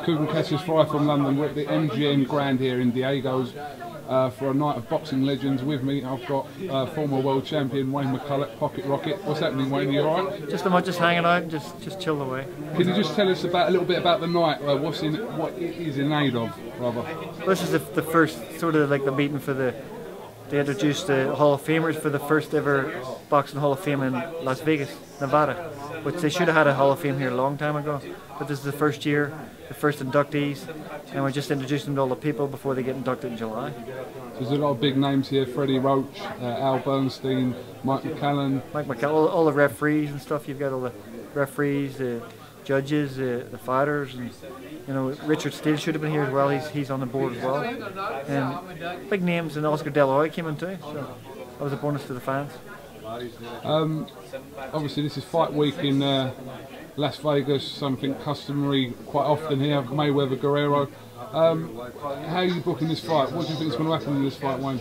KUGAN Cassius Fry from London. We're at the MGM Grand here in Diego's for a night of boxing legends. With me, I've got former world champion Wayne McCULLOUGh, Pocket Rocket. What's happening, Wayne? Are you alright? Just hanging out and just chill away. Can you just tell us a little bit about the night? What it is in aid of, rather? This is the first sort of like the meeting for they introduced the Hall of Famers for the first ever boxing Hall of Fame in Las Vegas, Nevada, which they should have had a Hall of Fame here a long time ago. But this is the first year, the first inductees, and we're just introducing all the people before they get inducted in July. So there's a lot of big names here: Freddie Roach, Al Bernstein, Mike McCallum. All the referees and stuff. You've got all the referees, the judges, the fighters, and you know Richard Steele should have been here as well. He's on the board as well, and big names. And Oscar De La Hoya came in too, so that was a bonus to the fans. Obviously, this is fight week in Las Vegas. Something customary quite often here. Mayweather Guerrero. How are you booking this fight? What do you think is going to happen in this fight, Wayne?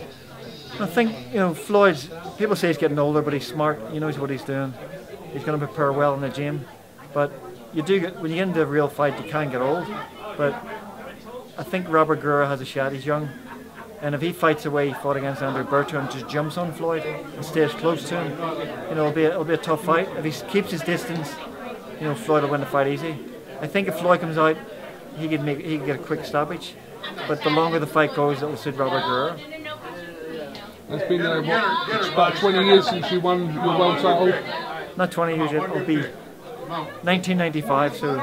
I think Floyd's. People say he's getting older, but he's smart. He knows what he's doing. He's going to prepare well in the gym, but when you get into a real fight, you can't get old. But I think Robert Guerrero has a shot. He's young, and if he fights the way he fought against Andrew Berto and just jumps on Floyd and stays close to him, it'll be a tough fight. If he keeps his distance, Floyd will win the fight easy. I think if Floyd comes out, he can get a quick stoppage. But the longer the fight goes, it will suit Robert Guerrero. It's been about 20 years since you won your world title. Not 20 years yet. It'll be 1995, so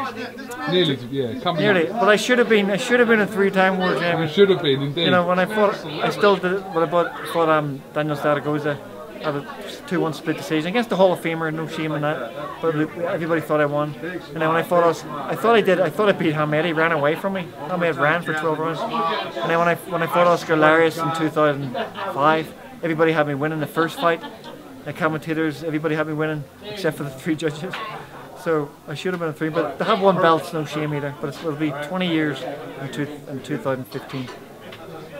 nearly, yeah, coming nearly. up. But I should have been a three-time world champion. You should have been, indeed. When I fought, I still did. When I fought Daniel Zaragoza, I had a 2-1 split decision against the Hall of Famer. No shame in that. But everybody thought I won. And then when I fought I thought I did. I thought I beat Hamed. He ran away from me. Hamed ran for 12 rounds. And then when I fought Oscar Larios in 2005, everybody had me winning the first fight. The commentators, everybody had me winning except for the 3 judges. So I should have been a 3, but to have 1 belt's no shame either. But it'll be 20 years in 2015.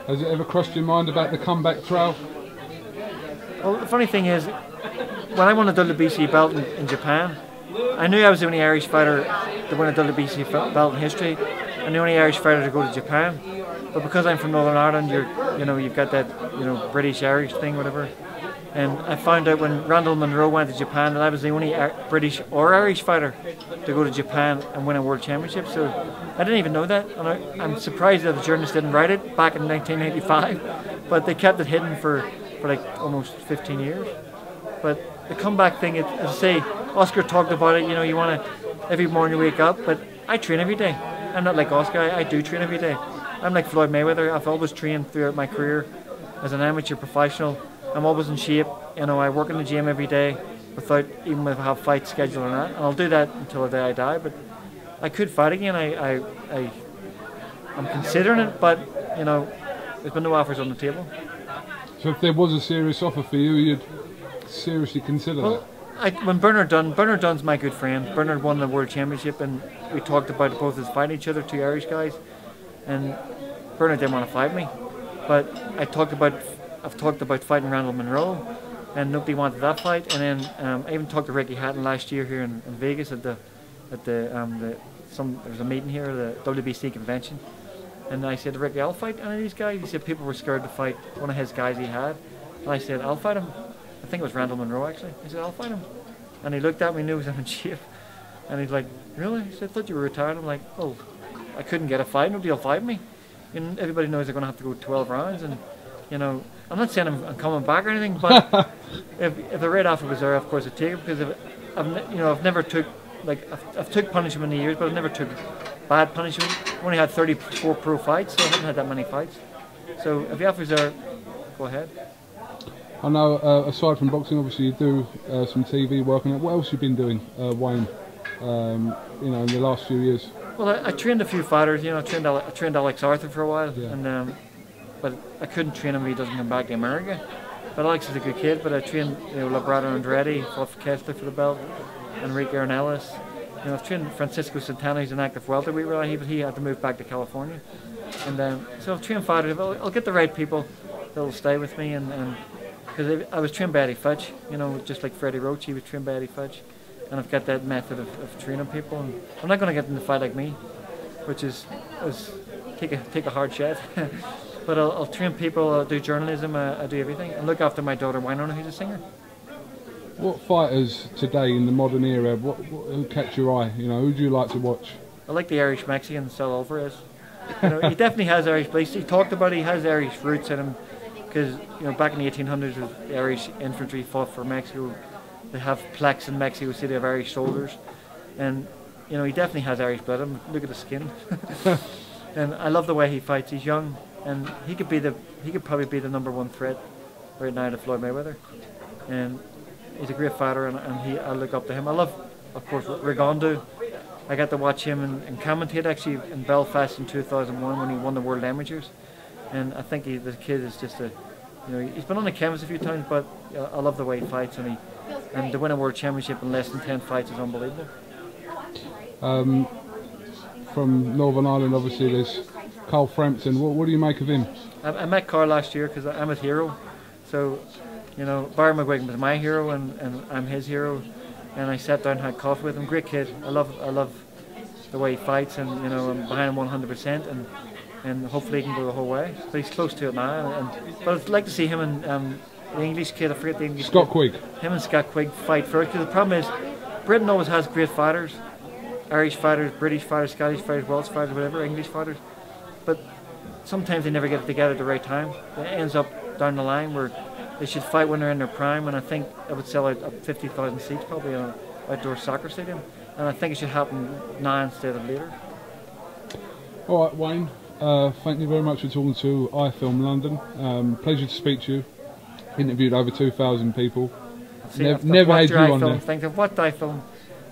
Has it ever crossed your mind about the comeback trail? Well, the funny thing is, when I won a WBC belt in Japan, I knew I was the only Irish fighter to win a WBC belt in history, and the only Irish fighter to go to Japan. But because I'm from Northern Ireland, you've got that British-Irish thing, whatever. And I found out when Randall Munro went to Japan that I was the only British or Irish fighter to go to Japan and win a world championship. So I didn't even know that, and I'm surprised that the journalists didn't write it back in 1985. But they kept it hidden for like almost 15 years. But the comeback thing, as I say, Oscar talked about it. You want to every morning you wake up, but I train every day. I'm not like Oscar. I do train every day. I'm like Floyd Mayweather. I've always trained throughout my career as an amateur professional. I'm always in shape. I work in the gym every day even if I have fights scheduled or not. And I'll do that until the day I die. But I could fight again. I'm considering it, but there's been no offers on the table. So if there was a serious offer for you, you'd seriously consider that? When Bernard Dunn's my good friend. Bernard won the world championship, and we talked about both of us fighting each other, 2 Irish guys. And Bernard didn't want to fight me, but I've talked about fighting Randall Munro, and nobody wanted that fight. And then I even talked to Ricky Hatton last year here in Vegas there was a meeting here, the WBC convention. And I said to Ricky, I'll fight any of these guys. He said people were scared to fight one of his guys he had. And I said, I'll fight him. I think it was Randall Munro actually. I said, I'll fight him. And he looked at me, knew I was in shape. And he's like, really? He said, I thought you were retired. I'm like, oh, I couldn't get a fight. Nobody will fight me. Everybody knows they're going to have to go 12 rounds. And, I'm not saying I'm coming back or anything, but if the red offer was there, of course I'd take it, because I've never took, I've took punishment in the years, but I've never took bad punishment. I've only had 34 pro fights, so I haven't had that many fights. So if the offer's there, go ahead. I know, aside from boxing, obviously you do some TV work on it. What else have you been doing, Wayne, in the last few years? Well, I trained a few fighters. I trained Alex Arthur for a while, yeah. and but I couldn't train him if he doesn't come back to America. But Alex is a good kid. But I trained Labrado Andrade, fought for Kessler for the belt, Enrique Ornelas. I've trained Francisco Santana. He's an active welterweight, really, but he had to move back to California. And so I've trained fighters. I'll get the right people that'll stay with me, and because I was trained by Eddie Fudge, just like Freddie Roach, he was trained by Eddie Fudge. And I've got that method of training people. And I'm not going to get them to fight like me, which is take a hard shed. But I'll train people, I'll do journalism, I do everything, and look after my daughter Winona, who's a singer. What fighters today in the modern era, who catch your eye? You know, who do you like to watch? I like the Irish Mexican, Saul Alvarez. You know, he definitely has Irish beliefs. He talked about it, he has Irish roots in him, because you know, back in the 1800s, the Irish infantry fought for Mexico. They have plaques in Mexico City of Irish soldiers, and you know, he definitely has Irish blood in him. Look at the skin. And I love the way he fights. He's young, and he could probably be the #1 threat right now to Floyd Mayweather. And he's a great fighter, and I look up to him. I love, of course, Rigondeaux. I got to watch him and commentate actually in Belfast in 2001 when he won the World Amateurs. And I think the kid is just you know, he's been on the canvas a few times, but I love the way he fights, and to win a World Championship in less than 10 fights is unbelievable. From Northern Ireland, obviously, there's Carl Frampton. What do you make of him? I met Carl last year because I'm his hero. So, you know, Barry McGuigan was my hero, and I'm his hero. And I sat down and had coffee with him. Great kid. I love the way he fights, and you know, I'm behind him 100%. And hopefully he can go the whole way. But he's close to it now. But I'd like to see him and the English kid. I forget the English. Scott Quigg. Him and Scott Quigg fight first. Because the problem is, Britain always has great fighters. Irish fighters, British fighters, Scottish fighters, Welsh fighters, whatever, English fighters. But sometimes they never get it together at the right time. It ends up down the line where they should fight when they're in their prime, and I think it would sell out 50,000 seats probably in an outdoor soccer stadium. And I think it should happen now instead of later. All right, Wayne, thank you very much for talking to iFilm London. Pleasure to speak to you. Interviewed over 2,000 people. Never had you on there. Think of what iFilm.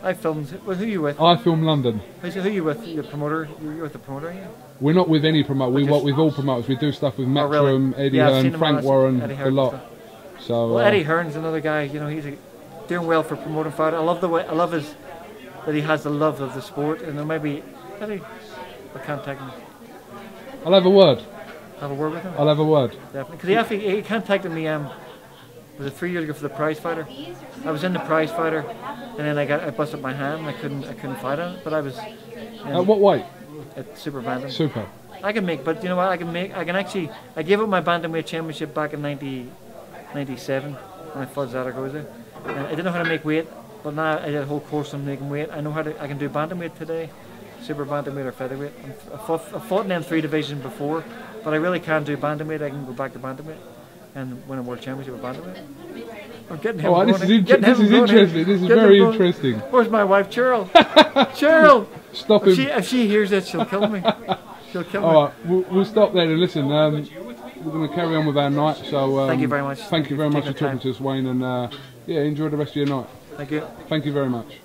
I filmed. Well, who are you with? iFilm London. Who are you with? Your promoter? You're with the promoter, yeah? We're not with any promoter. We work with all promoters. We do stuff with Metrum, Eddie Hearn, Frank Warren, a lot. So. Well, Eddie Hearn's another guy. You know, he's doing well for promoting fight. I love the way. I love that he has the love of the sport, and then maybe Eddie. I can't take him. I'll have a word. Have a word with him. I'll have a word. Definitely, because he contacted me. Was it 3 years ago for the prize fighter? I was in the prize fighter, and then I busted my hand. I couldn't fight on it, but I was. At what weight? At super bantam. Super. I can make, but you know what? I can actually. I gave up my bantamweight championship back in 1997 when I fought Zaragoza. And I didn't know how to make weight, but now I did a whole course on making weight. I know how to. I can do bantamweight today, super bantamweight or featherweight. I fought in them 3 divisions before, but I really can't do bantamweight. I can go back to bantamweight and win a world championship with bantamweight. I'm getting him. Oh, this is interesting. This is very interesting. Where's my wife, Cheryl? Cheryl! Stop him. If she hears this, she'll kill me. She'll kill me. All right, we'll stop there and listen. We're going to carry on with our night. So thank you very much. Thank you very much for talking to us, Wayne, and yeah, enjoy the rest of your night. Thank you. Thank you very much.